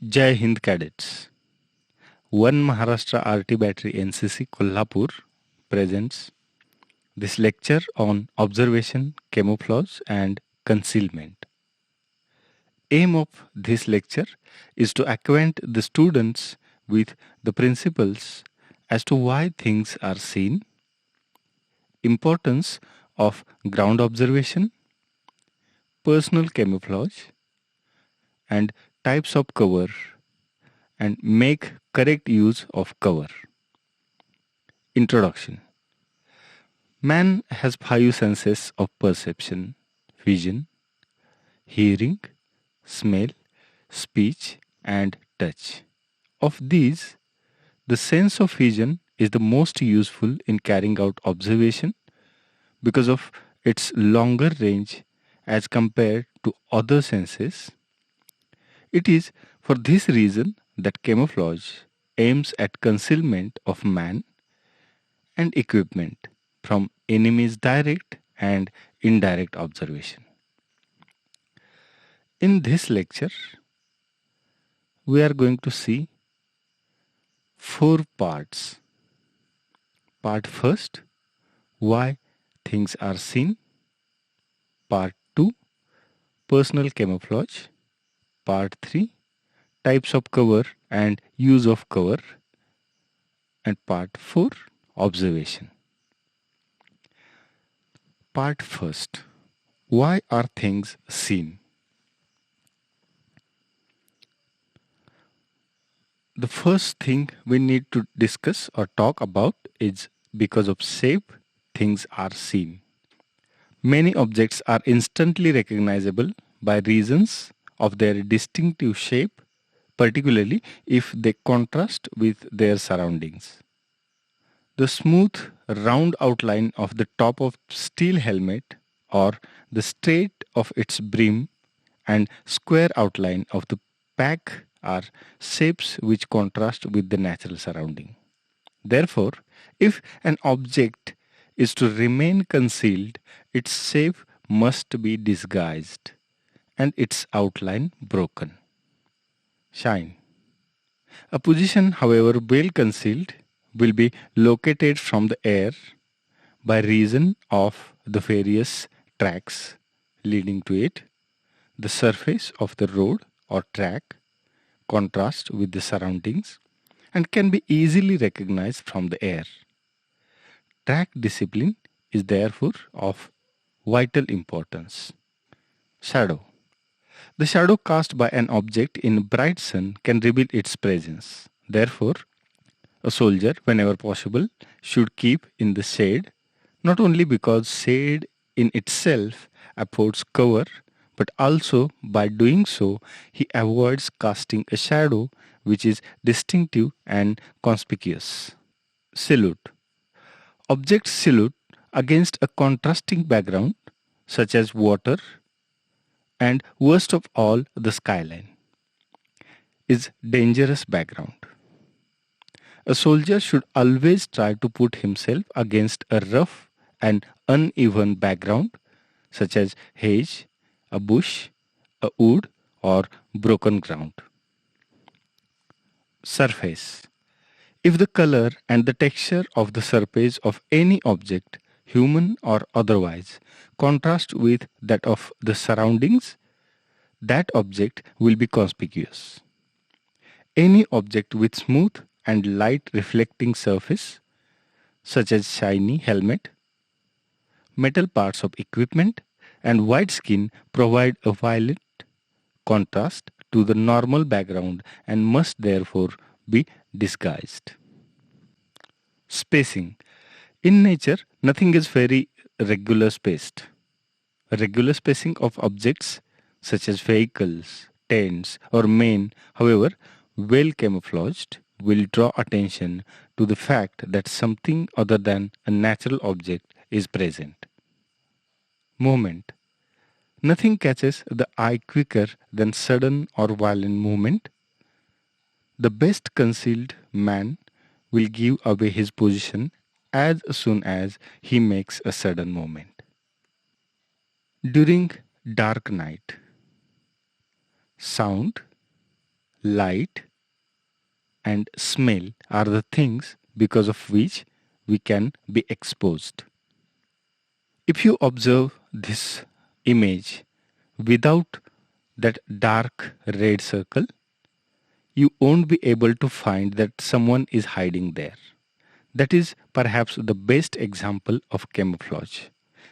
Jai Hind Cadets. 1Mah Arty Bty NCC Kolhapur presents this lecture on observation, camouflage and concealment. Aim of this lecture is to acquaint the students with the principles as to why things are seen, importance of ground observation, personal camouflage and types of cover, and make correct use of cover. Introduction. Man has 5 senses of perception: vision, hearing, smell, speech and touch. Of these, the sense of vision is the most useful in carrying out observation because of its longer range as compared to other senses. It is for this reason that camouflage aims at concealment of man and equipment from enemies' direct and indirect observation. In this lecture, we are going to see 4 parts. Part first, why things are seen. Part 2, personal camouflage. Part 3, types of cover and use of cover. And part 4, observation. Part first, why are things seen? The first thing we need to discuss or talk about is because of shape, things are seen. Many objects are instantly recognizable by reasons of their distinctive shape, particularly if they contrast with their surroundings. The smooth, round outline of the top of steel helmet or the straight of its brim and square outline of the pack are shapes which contrast with the natural surrounding. Therefore, if an object is to remain concealed, its shape must be disguised and its outline broken. Shine. A position, however well concealed, will be located from the air by reason of the various tracks leading to it, the surface of the road or track, contrast with the surroundings, and can be easily recognized from the air. Track discipline is therefore of vital importance. Shadow. The shadow cast by an object in bright sun can reveal its presence. Therefore, a soldier, whenever possible, should keep in the shade, not only because shade in itself affords cover, but also by doing so, he avoids casting a shadow which is distinctive and conspicuous. Silhouette. Object silhouette against a contrasting background, such as water, and worst of all, the skyline, is dangerous background. A soldier should always try to put himself against a rough and uneven background, such as hedge, a bush, a wood, or broken ground. Surface. If the color and the texture of the surface of any object, human or otherwise, contrast with that of the surroundings, that object will be conspicuous. Any object with smooth and light reflecting surface, such as shiny helmet, metal parts of equipment, and white skin provide a violet contrast to the normal background and must therefore be disguised. Spacing. In nature, nothing is very regular spaced. A regular spacing of objects such as vehicles, tents, or men, however, well camouflaged, will draw attention to the fact that something other than a natural object is present. Movement. Nothing catches the eye quicker than sudden or violent movement. The best concealed man will give away his position as soon as he makes a sudden movement. During dark night, sound, light, and smell are the things because of which we can be exposed. If you observe this image without that dark red circle, you won't be able to find that someone is hiding there. That is perhaps the best example of camouflage.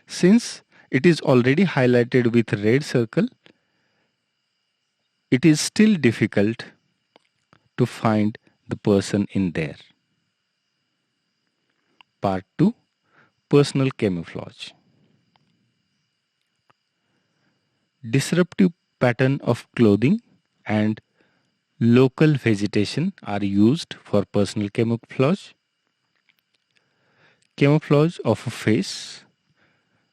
Since it is already highlighted with red circle, it is still difficult to find the person in there. Part 2. Personal camouflage. Disruptive pattern of clothing and local vegetation are used for personal camouflage. Camouflage of a face.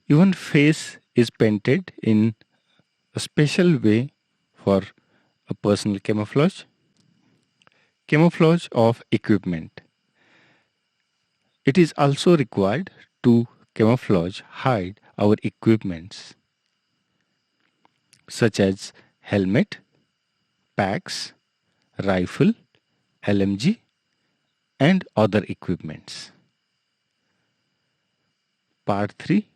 Even face is painted in a special way for a personal camouflage. Camouflage of equipment. It is also required to camouflage hide our equipments such as helmet, packs, rifle, LMG and other equipments. Part 3.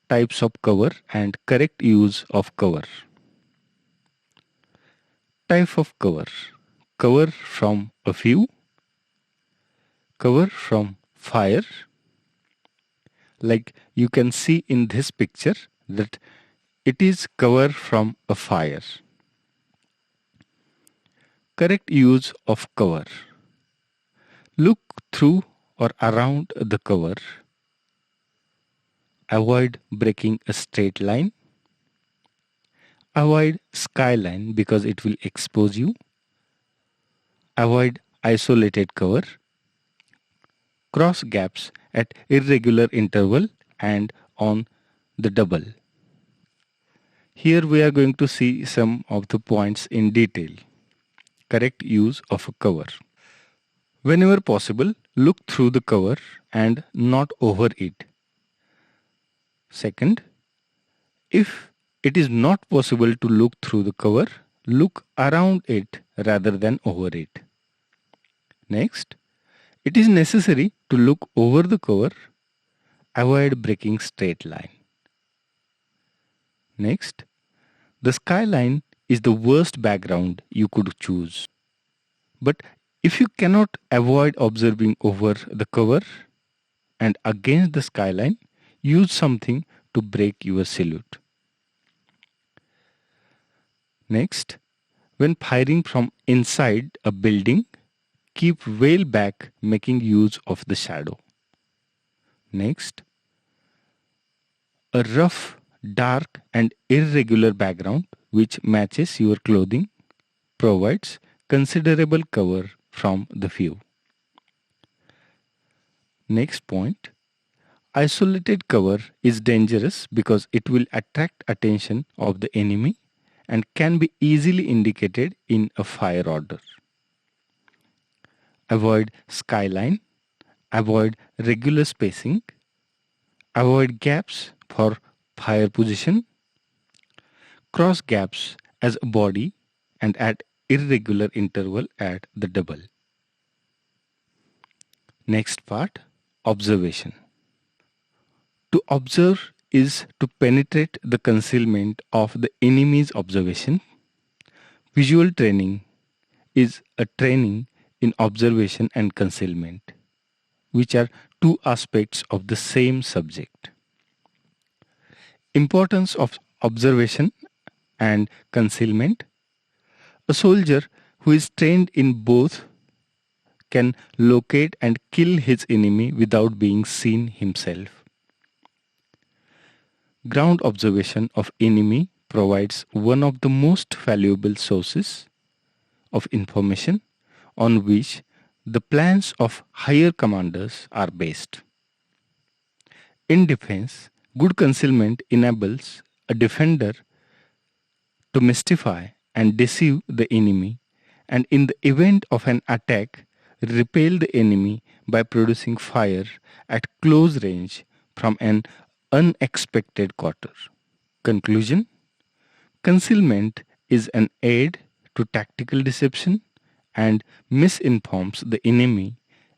Types of cover and correct use of cover. Type of cover. Cover from a view, cover from fire. Like you can see in this picture that it is cover from a fire. Correct use of cover. Look through or around the cover. Avoid breaking a straight line. Avoid skyline because it will expose you. Avoid isolated cover. Cross gaps at irregular interval and on the double. Here we are going to see some of the points in detail. Correct use of a cover. Whenever possible, look through the cover and not over it. Second, if it is not possible to look through the cover, look around it rather than over it. Next, it is necessary to look over the cover. Avoid breaking straight line. Next, the skyline is the worst background you could choose. But if you cannot avoid observing over the cover and against the skyline, use something to break your silhouette. Next, when firing from inside a building, keep well back, making use of the shadow. Next, a rough, dark and irregular background which matches your clothing provides considerable cover from the view. Next point, isolated cover is dangerous because it will attract attention of the enemy and can be easily indicated in a fire order. Avoid skyline, avoid regular spacing, avoid gaps for fire position, cross gaps as a body and at irregular interval at the double. Next part, observation. To observe is to penetrate the concealment of the enemy's observation. Visual training is a training in observation and concealment, which are two aspects of the same subject. Importance of observation and concealment. A soldier who is trained in both can locate and kill his enemy without being seen himself. Ground observation of enemy provides one of the most valuable sources of information on which the plans of higher commanders are based. In defense, good concealment enables a defender to mystify and deceive the enemy, and in the event of an attack, repel the enemy by producing fire at close range from an unexpected quarter. Conclusion: concealment is an aid to tactical deception and misinforms the enemy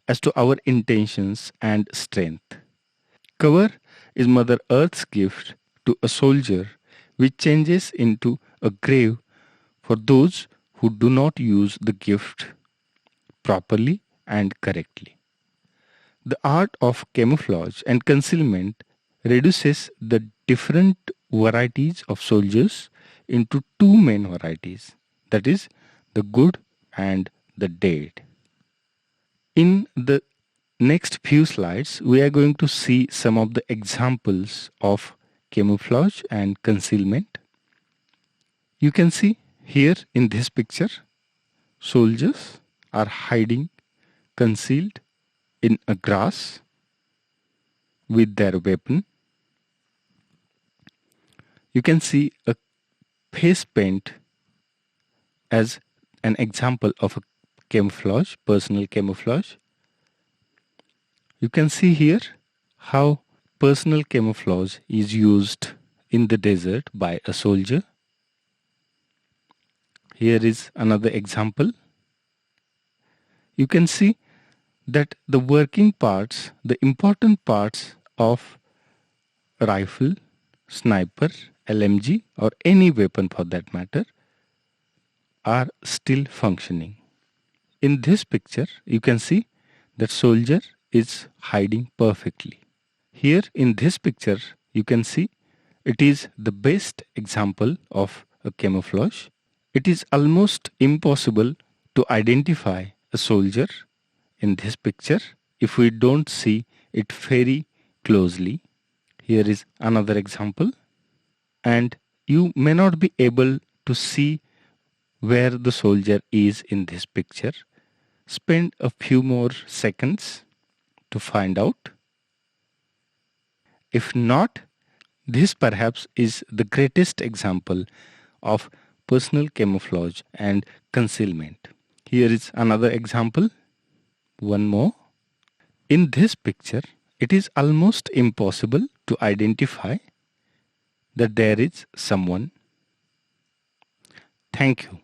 as to our intentions and strength. Cover is Mother Earth's gift to a soldier, which changes into a grave for those who do not use the gift properly and correctly. The art of camouflage and concealment reduces the different varieties of soldiers into two main varieties, that is, the good and the dead. In the next few slides, we are going to see some of the examples of camouflage and concealment. You can see here in this picture, soldiers are hiding concealed in a grass with their weapon. You can see a face paint as an example of a camouflage, personal camouflage. You can see here how personal camouflage is used in the desert by a soldier. Here is another example. You can see that the working parts, the important parts of a rifle, sniper, LMG or any weapon for that matter are still functioning. In this picture, you can see that soldier is hiding perfectly. Here in this picture, you can see it is the best example of a camouflage. It is almost impossible to identify a soldier in this picture if we don't see it very closely. Here is another example, and you may not be able to see where the soldier is in this picture. Spend a few more seconds to find out. If not, this perhaps is the greatest example of personal camouflage and concealment. Here is another example. One more. In this picture, it is almost impossible to identify that there is someone. Thank you.